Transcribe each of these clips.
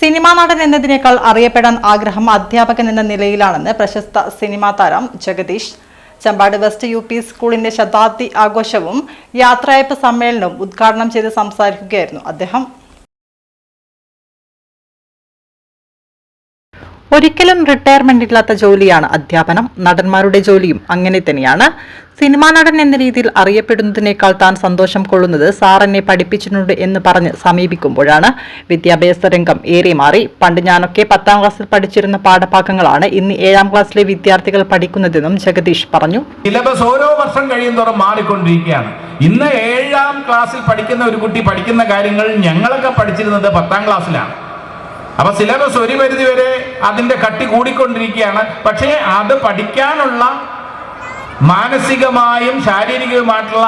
Cinema നടൻ എന്നതിനേക്കാൾ അറിയപ്പെടാൻ ആഗ്രഹം അധ്യാപകൻ എന്ന നിലയിലാണെന്ന് പ്രശസ്ത സിനിമാ താരം ജഗദീഷ്. ചമ്പാട് വെസ്റ്റ് UP സ്കൂളിന്റെ ശതാബ്ദി ആഘോഷവും യാത്രയയപ്പ് സമ്മേളനവും ഉദ്ഘാടനം ചെയ്ത് സംസാരിക്കുകയായിരുന്നു അദ്ദേഹം. ഒരിക്കലും റിട്ടയർമെന്റ് ഇല്ലാത്ത ജോലിയാണ് അധ്യാപനം. നടന്മാരുടെ ജോലിയും അങ്ങനെ തന്നെയാണ്. സിനിമാ നടൻ എന്ന രീതിയിൽ അറിയപ്പെടുന്നതിനേക്കാൾ താൻ സന്തോഷം കൊള്ളുന്നത് സാർ എന്നെ പഠിപ്പിച്ചിട്ടുണ്ട് എന്ന് പറഞ്ഞ് സമീപിക്കുമ്പോഴാണ്. വിദ്യാഭ്യാസ രംഗം ഏറെ മാറി. പണ്ട് ഞാനൊക്കെ 10ാം ക്ലാസ്സിൽ പഠിച്ചിരുന്ന പാഠഭാഗങ്ങളാണ് ഇന്ന് 7ാം ക്ലാസ്സിലെ വിദ്യാർത്ഥികൾ പഠിക്കുന്നതെന്നും ജഗദീഷ് പറഞ്ഞു. സിലബസ് ഓരോ വർഷം കഴിയുന്തോറും മാറിക്കൊണ്ടിരിക്കുകയാണ്. ഇന്ന് 7ാം ക്ലാസ്സിൽ പഠിക്കുന്ന ഒരു കുട്ടി പഠിക്കുന്ന കാര്യങ്ങൾ ഞങ്ങളൊക്കെ പഠിച്ചിരുന്നത് 10ാം ക്ലാസ്സിലാണ്. അപ്പൊ സിലബസ് ഒരു പരിധി വരെ അതിന്റെ കട്ടി കൂടിക്കൊണ്ടിരിക്കുകയാണ്. പക്ഷേ അത് പഠിക്കാനുള്ള മാനസികമായും ശാരീരികവുമായിട്ടുള്ള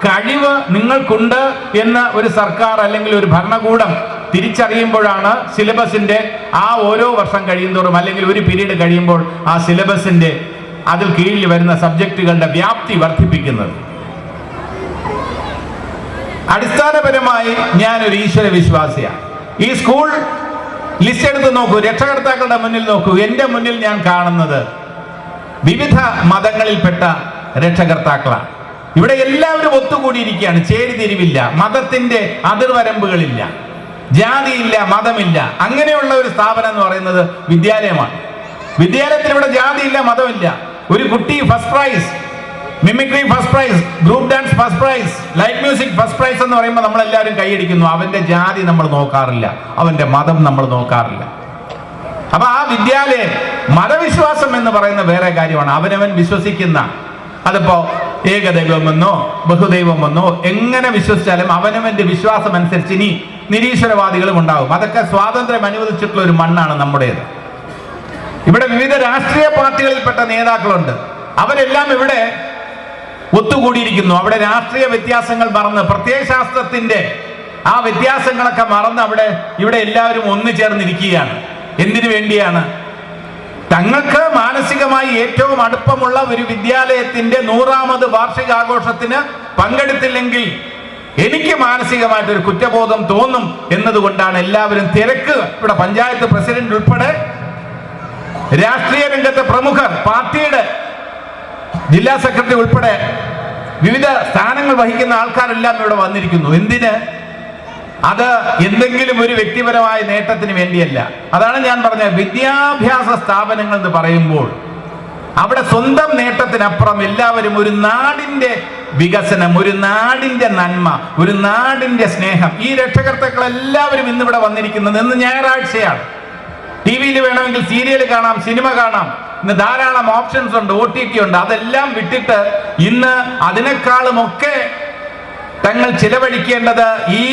കഴിവ് നിങ്ങൾക്കുണ്ട് എന്ന് ഒരു സർക്കാർ അല്ലെങ്കിൽ ഒരു ഭരണകൂടം തിരിച്ചറിയുമ്പോഴാണ് സിലബസിന്റെ ആ ഓരോ വർഷം കഴിയുന്തോറും അല്ലെങ്കിൽ ഒരു പീരീഡ് കഴിയുമ്പോൾ ആ സിലബസിന്റെ അതിൽ കീഴിൽ വരുന്ന സബ്ജക്റ്റുകളുടെ വ്യാപ്തി വർദ്ധിപ്പിക്കുന്നത്. അടിസ്ഥാനപരമായി ഞാനൊരു ഈശ്വര വിശ്വാസിയാണ്. ഈ സ്കൂൾ ലിസ്റ്റ് എടുത്ത് നോക്കൂ, രക്ഷകർത്താക്കളുടെ മുന്നിൽ നോക്കൂ. എൻ്റെ മുന്നിൽ ഞാൻ കാണുന്നത് വിവിധ മതങ്ങളിൽപ്പെട്ട രക്ഷകർത്താക്കളാണ്. ഇവിടെ എല്ലാവരും ഒത്തുകൂടിയിരിക്കുകയാണ്. ചേരിതിരിവില്ല, മതത്തിന്റെ അതിർവരമ്പുകളില്ല, ജാതിയില്ല, മതമില്ല. അങ്ങനെയുള്ള ഒരു സ്ഥാപനം എന്ന് പറയുന്നത് വിദ്യാലയമാണ്. വിദ്യാലയത്തിൽ ഇവിടെ ജാതിയില്ല, മതമില്ല. ഒരു കുട്ടി first prize, mimicry first prize, group dance first prize, light music first prize എന്ന് പറയുമ്പോൾ നമ്മളെല്ലാവരും കൈയടിക്കുന്നു. അവന്റെ ജാതി നമ്മൾ നോക്കാറില്ല, അവന്റെ മതം നമ്മൾ നോക്കാറില്ല. അപ്പൊ ആ വിദ്യാലയം, മതവിശ്വാസം എന്ന് പറയുന്ന വേറെ കാര്യമാണ്. അവനവൻ വിശ്വസിക്കുന്ന, അതിപ്പോ ഏകദൈവമെന്നോ ബഹുദൈവമെന്നോ എങ്ങനെ വിശ്വസിച്ചാലും അവനവന്റെ വിശ്വാസം അനുസരിച്ച് ഇനി നിരീശ്വരവാദികളും ഉണ്ടാവും. അതൊക്കെ സ്വാതന്ത്ര്യം അനുവദിച്ചിട്ടുള്ള ഒരു മണ്ണാണ് നമ്മുടേത്. ഇവിടെ വിവിധ രാഷ്ട്രീയ പാർട്ടികളിൽപ്പെട്ട നേതാക്കളുണ്ട്. അവരെല്ലാം ഇവിടെ ഒത്തുകൂടിയിരിക്കുന്നു. അവിടെ രാഷ്ട്രീയ വ്യത്യാസങ്ങൾ മറന്ന്, പ്രത്യയശാസ്ത്രത്തിന്റെ ആ വ്യത്യാസങ്ങളൊക്കെ മറന്ന് ഇവിടെ എല്ലാവരും ഒന്നു ചേർന്നിരിക്കുകയാണ്. എന്തിനു വേണ്ടിയാണ്? തങ്ങൾക്ക് മാനസികമായി ഏറ്റവും അടുപ്പമുള്ള ഒരു വിദ്യാലയത്തിന്റെ 100ാമത് വാർഷികാഘോഷത്തിന് പങ്കെടുത്തില്ലെങ്കിൽ എനിക്ക് മാനസികമായിട്ടൊരു കുറ്റബോധം തോന്നും എന്നതുകൊണ്ടാണ് എല്ലാവരും തിരക്ക്. ഇവിടെ പഞ്ചായത്ത് പ്രസിഡന്റ് ഉൾപ്പെടെ രാഷ്ട്രീയ രംഗത്തെ പ്രമുഖർ, പാർട്ടിയുടെ ജില്ലാ സെക്രട്ടറി ഉൾപ്പെടെ വിവിധ സ്ഥാനങ്ങൾ വഹിക്കുന്ന ആൾക്കാരെല്ലാം ഇവിടെ വന്നിരിക്കുന്നു. എന്തിന്? അത് എന്തെങ്കിലും ഒരു വ്യക്തിപരമായ നേട്ടത്തിന് വേണ്ടിയല്ല. അതാണ് ഞാൻ പറഞ്ഞത്, വിദ്യാഭ്യാസ സ്ഥാപനങ്ങൾ എന്ന് പറയുമ്പോൾ അവിടെ സ്വന്തം നേട്ടത്തിനപ്പുറം എല്ലാവരും ഒരു നാടിന്റെ വികസനം, ഒരു നാടിന്റെ നന്മ, ഒരു നാടിന്റെ സ്നേഹം. ഈ രക്ഷകർത്താക്കൾ എല്ലാവരും ഇന്നിവിടെ വന്നിരിക്കുന്നത് ഇന്ന് ഞായറാഴ്ചയാണ്. TV-യിൽ വേണമെങ്കിൽ സീരിയൽ കാണാം, സിനിമ കാണാം. ഇന്ന് ധാരാളം ഓപ്ഷൻസ് ഉണ്ട്, OTT ഉണ്ട്. അതെല്ലാം വിട്ടിട്ട് ഇന്ന് അതിനേക്കാളുമൊക്കെ തങ്ങൾ ചിലവഴിക്കേണ്ടത് ഈ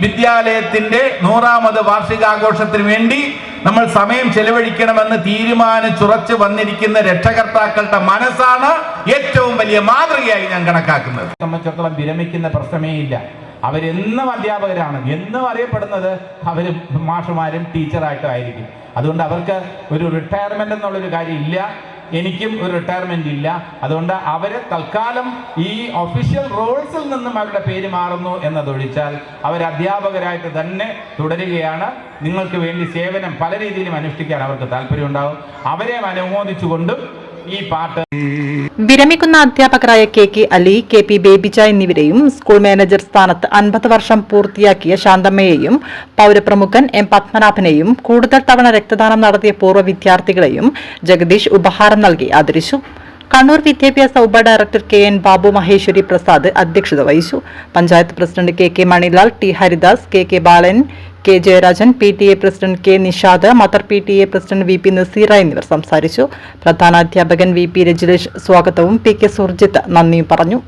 വിദ്യാലയത്തിന്റെ 100ാമത് വാർഷികാഘോഷത്തിന് വേണ്ടി നമ്മൾ സമയം ചെലവഴിക്കണമെന്ന് തീരുമാനിച്ചുറച്ചു വന്നിരിക്കുന്ന രക്ഷകർത്താക്കളുടെ മനസ്സാണ് ഏറ്റവും വലിയ മാതൃകയായി ഞാൻ കണക്കാക്കുന്നത്. സംബന്ധിച്ചിടത്തോളം വിരമിക്കുന്ന പ്രശ്നമേ ഇല്ല. അവരെന്നും അധ്യാപകരാണ്, എന്നും അറിയപ്പെടുന്നത് അവരും മാഷുമാരും ടീച്ചറായിട്ടും ആയിരിക്കും. അതുകൊണ്ട് അവർക്ക് ഒരു റിട്ടയർമെന്റ് എന്നുള്ളൊരു കാര്യം ഇല്ല. എനിക്കും ഒരു റിട്ടയർമെന്റ് ഇല്ല. അതുകൊണ്ട് അവര് തൽക്കാലം ഈ ഒഫീഷ്യൽ റോൾസിൽ നിന്നും അവരുടെ പേര് മാറുന്നു എന്നതൊഴിച്ചാൽ അവർ അധ്യാപകരായിട്ട് തന്നെ തുടരുകയാണ്. നിങ്ങൾക്ക് വേണ്ടി സേവനം പല രീതിയിലും അനുഷ്ഠിക്കാൻ അവർക്ക് താല്പര്യമുണ്ടാകും. അവരെ അനുമോദിച്ചുകൊണ്ടും ഈ പാട്ട്. വിരമിക്കുന്ന അധ്യാപകരായ KK അലി, KP ബേബിജ എന്നിവരെയും സ്കൂൾ മാനേജർ സ്ഥാനത്ത് 50 വർഷം പൂർത്തിയാക്കിയ ശാന്തമ്മയെയും പൗരപ്രമുഖൻ M പത്മനാഭനെയും കൂടുതൽ തവണ രക്തദാനം നടത്തിയ പൂർവ്വ വിദ്യാർത്ഥികളെയും ജഗദീഷ് ഉപഹാരം നൽകി ആദരിച്ചു. കണ്ണൂർ വിദ്യാഭ്യാസ ഉപ ഡയറക്ടർ KN ബാബു മഹേശ്വരി പ്രസാദ് അധ്യക്ഷത വഹിച്ചു. Panchayat president KK Manilal, T Haridas, KK ബാലൻ, K Jayarajan, PTA president K Nishad, mother PTA president VP Naseera എന്നിവർ സംസാരിച്ചു. പ്രധാനാധ്യാപകൻ VP രജിലേഷ് സ്വാഗതവും PK സുർജിത്ത് നന്ദിയും പറഞ്ഞു.